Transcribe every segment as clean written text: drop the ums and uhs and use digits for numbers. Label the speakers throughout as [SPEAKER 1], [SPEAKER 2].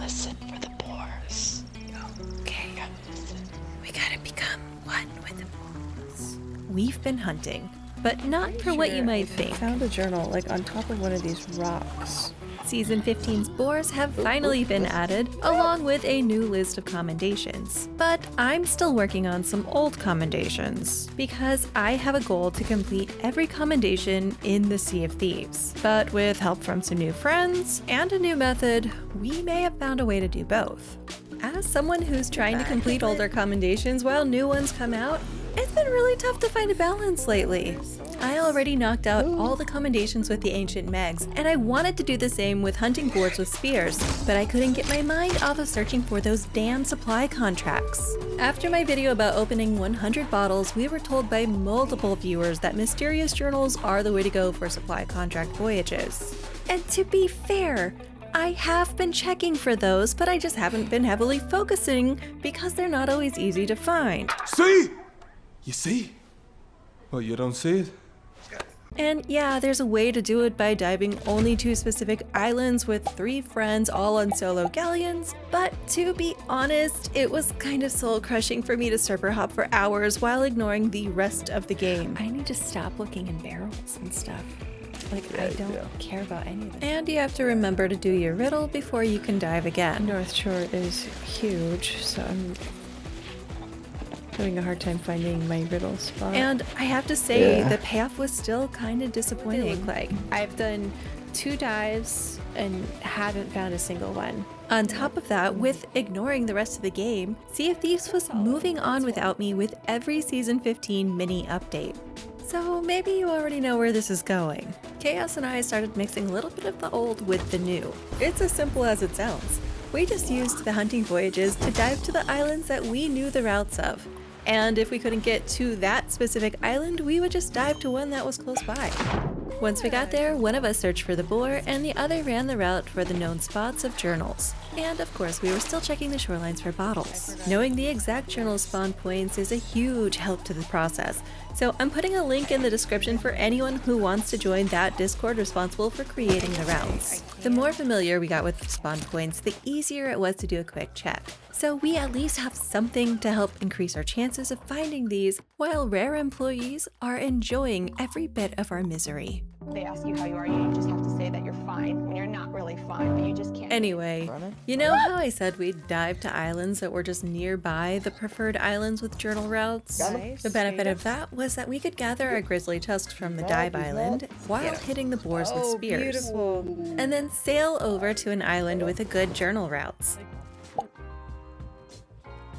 [SPEAKER 1] listen for the boars.
[SPEAKER 2] Okay. We gotta become one with the boars. We've been hunting, but not for what you might think.
[SPEAKER 3] I found a journal, like, on top of one of these rocks.
[SPEAKER 2] Season 15's Boars have finally been added, along with a new list of commendations. But I'm still working on some old commendations, because I have a goal to complete every commendation in the Sea of Thieves. But with help from some new friends and a new method, we may have found a way to do both. As someone who's trying to complete older commendations while new ones come out, it's been really tough to find a balance lately. I already knocked out all the commendations with the ancient Megs, and I wanted to do the same with hunting boards with spears, but I couldn't get my mind off of searching for those damn supply contracts. After my video about opening 100 bottles, we were told by multiple viewers that mysterious journals are the way to go for supply contract voyages. And to be fair, I have been checking for those, but I just haven't been heavily focusing because they're not always easy to find.
[SPEAKER 4] See? You see? Well, you don't see it?
[SPEAKER 2] And yeah, there's a way to do it by diving only to specific islands with 3 friends all on solo galleons, but to be honest, it was kind of soul-crushing for me to server hop for hours while ignoring the rest of the game.
[SPEAKER 3] I need to stop looking in barrels and stuff. Like, I don't care about any of it.
[SPEAKER 2] And you have to remember to do your riddle before you can dive again.
[SPEAKER 3] North Shore is huge, so I'm having a hard time finding my riddle spot.
[SPEAKER 2] And I have to say, the payoff was still kind of disappointing.
[SPEAKER 3] Like, I've done 2 dives and haven't found a single one.
[SPEAKER 2] On top of that, with ignoring the rest of the game, Sea of Thieves was moving on without me with every Season 15 mini update. So maybe you already know where this is going. Chaos and I started mixing a little bit of the old with the new. It's as simple as it sounds. We just used the hunting voyages to dive to the islands that we knew the routes of. And if we couldn't get to that specific island, we would just dive to one that was close by. Once we got there, one of us searched for the boar and the other ran the route for the known spots of journals. And of course, we were still checking the shorelines for bottles. Knowing the exact journal spawn points is a huge help to the process, so I'm putting a link in the description for anyone who wants to join that Discord responsible for creating the routes. The more familiar we got with spawn points, the easier it was to do a quick check. So we at least have something to help increase our chances of finding these, while rare employees are enjoying every bit of our misery.
[SPEAKER 5] They ask you how you are, you just have to say that you're fine when you're not really fine, but you just can't.
[SPEAKER 2] Anyway, you know how I said we'd dive to islands that were just nearby the preferred islands with journal routes?
[SPEAKER 3] Nice.
[SPEAKER 2] The benefit of that was that we could gather a grizzly tusk from the dive island while hitting the boars with spears.
[SPEAKER 3] Beautiful.
[SPEAKER 2] And then sail over to an island with a good journal routes.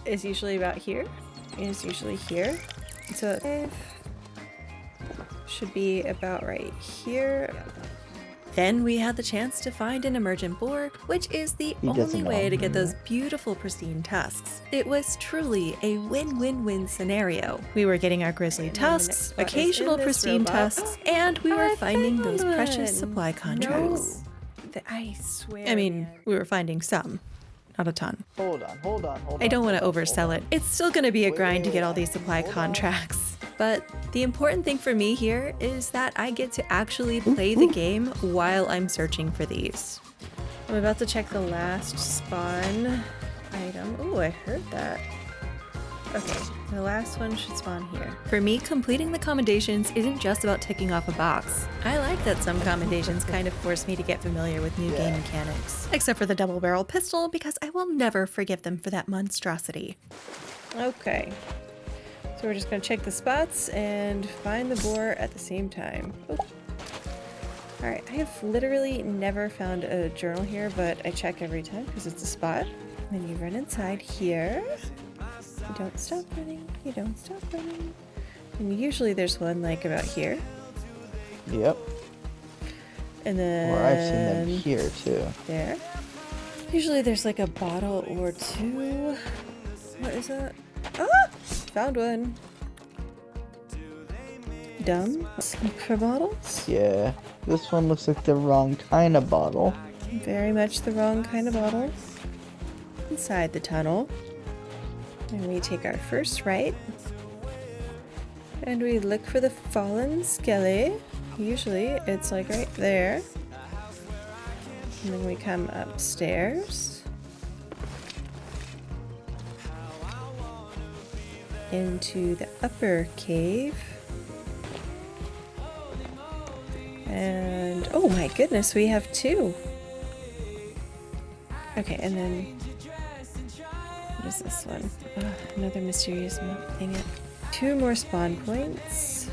[SPEAKER 3] It's usually about here. It's usually here. So it should be about right here.
[SPEAKER 2] Then we had the chance to find an emergent boar, which is the only way to get those beautiful pristine tusks. It was truly a win-win-win scenario. We were getting our grizzly tusks, occasional pristine tusks, and we were finding those precious supply contracts.
[SPEAKER 3] I swear.
[SPEAKER 2] I mean, we were finding some. Not a ton.
[SPEAKER 1] Hold on.
[SPEAKER 2] I don't want to oversell it. It's still going to be a grind to get all these supply contracts. But the important thing for me here is that I get to actually play the game while I'm searching for these.
[SPEAKER 3] I'm about to check the last spawn item. Oh, I heard that. Okay, the last one should spawn here.
[SPEAKER 2] For me, completing the commendations isn't just about ticking off a box. I like that some commendations kind of force me to get familiar with new game mechanics. Except for the double barrel pistol, because I will never forgive them for that monstrosity.
[SPEAKER 3] Okay. So we're just gonna check the spots and find the boar at the same time. Alright, I have literally never found a journal here, but I check every time because it's a spot. Then you run inside here. You don't stop running. You don't stop running. And usually there's one like about here.
[SPEAKER 1] Yep.
[SPEAKER 3] And then...
[SPEAKER 1] Or I've seen them here too.
[SPEAKER 3] There. Usually there's like a bottle or 2. What is that? Ah! Found one. Dumb. Look for bottles.
[SPEAKER 1] Yeah. This one looks like the wrong kind of bottle.
[SPEAKER 3] Very much the wrong kind of bottle. Inside the tunnel. And we take our first right. And we look for the fallen skelly. Usually it's like right there. And then we come upstairs. into the upper cave. And oh my goodness, we have 2. Okay, and then what is this one? Another mysterious map. Dang it. 2 more spawn points.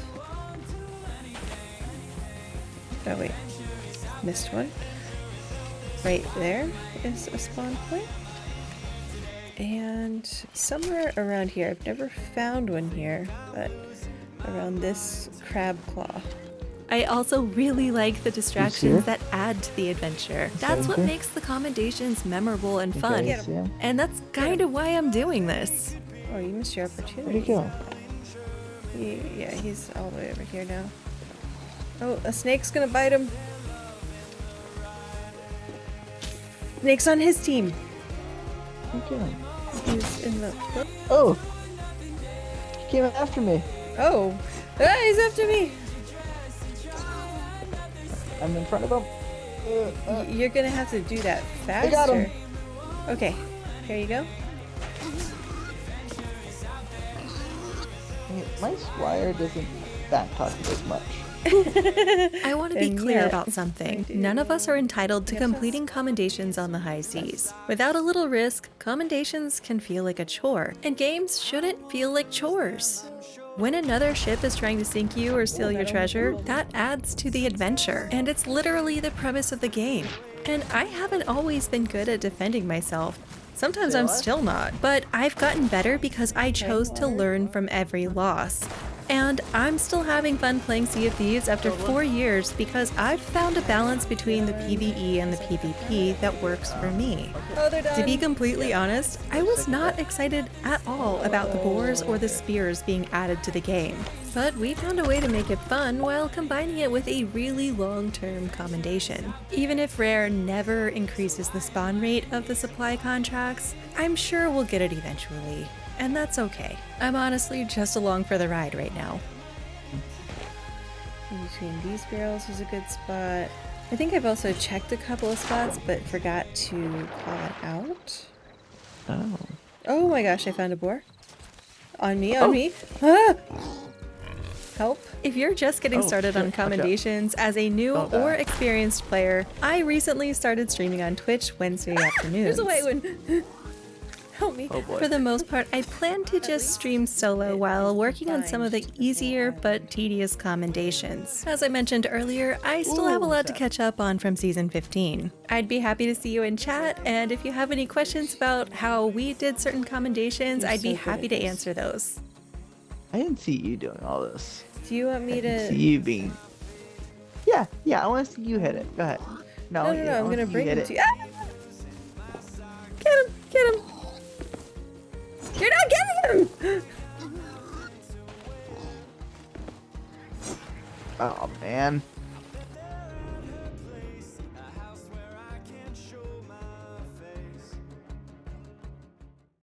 [SPEAKER 3] Oh wait, missed one. Right there is a spawn point. And somewhere around here, I've never found one here, but around this crab claw.
[SPEAKER 2] I also really like the distractions that add to the adventure. That's what
[SPEAKER 1] Okay.
[SPEAKER 2] makes the commendations memorable and fun.
[SPEAKER 1] Okay, see him?
[SPEAKER 2] And that's kind of why I'm doing this.
[SPEAKER 3] Oh, you missed your
[SPEAKER 1] Where'd
[SPEAKER 3] opportunity.
[SPEAKER 1] he go?
[SPEAKER 3] Yeah, he's all the way over here now. Oh, a snake's gonna bite him. Snake's on his team.
[SPEAKER 1] Where'd he go?
[SPEAKER 3] He's in the...
[SPEAKER 1] Oh! He came after me.
[SPEAKER 3] Oh! Ah, he's after me!
[SPEAKER 1] I'm in front of him.
[SPEAKER 3] You're gonna have to do that faster.
[SPEAKER 1] I got him.
[SPEAKER 3] Okay, here you go.
[SPEAKER 1] My squire doesn't back talk as much.
[SPEAKER 2] I want to be
[SPEAKER 3] And
[SPEAKER 2] clear
[SPEAKER 3] yet,
[SPEAKER 2] about something. None of us are entitled to completing commendations on the high seas. Without a little risk, commendations can feel like a chore, and games shouldn't feel like chores. When another ship is trying to sink you or steal your treasure, that adds to the adventure, and it's literally the premise of the game. And I haven't always been good at defending myself. Sometimes I'm still not, but I've gotten better because I chose to learn from every loss. And I'm still having fun playing Sea of Thieves after 4 years because I've found a balance between the PvE and the PvP that works for me.
[SPEAKER 3] Oh, they're done.
[SPEAKER 2] To be completely honest, I was not excited at all about the boars or the spears being added to the game. But we found a way to make it fun while combining it with a really long-term commendation. Even if Rare never increases the spawn rate of the supply contracts, I'm sure we'll get it eventually. And that's okay. I'm honestly just along for the ride right now.
[SPEAKER 3] In between these barrels is a good spot. I think I've also checked a couple of spots, but forgot to call it out.
[SPEAKER 1] Oh.
[SPEAKER 3] Oh my gosh, I found a boar. On me, on me. Ah! Help.
[SPEAKER 2] If you're just getting started on commendations as a new or experienced player, I recently started streaming on Twitch Wednesday afternoons.
[SPEAKER 3] There's a white one. Help me.
[SPEAKER 1] Oh boy.
[SPEAKER 2] For the most part, I plan to just stream solo while working on some of the easier but tedious commendations. As I mentioned earlier, I still have a lot to catch up on from Season 15. I'd be happy to see you in chat, and if you have any questions about how we did certain commendations, I'd be happy to answer those.
[SPEAKER 1] I didn't see you doing all this.
[SPEAKER 3] Do you want me
[SPEAKER 1] I didn't see
[SPEAKER 3] to...
[SPEAKER 1] you being... Yeah, I want to see you hit it. Go ahead.
[SPEAKER 3] No,
[SPEAKER 1] I
[SPEAKER 3] I'm
[SPEAKER 1] wanna
[SPEAKER 3] gonna
[SPEAKER 1] see
[SPEAKER 3] bring
[SPEAKER 1] you
[SPEAKER 3] him
[SPEAKER 1] hit
[SPEAKER 3] to
[SPEAKER 1] it.
[SPEAKER 3] you. Ah! Get him! You're not getting him!
[SPEAKER 1] Oh, man.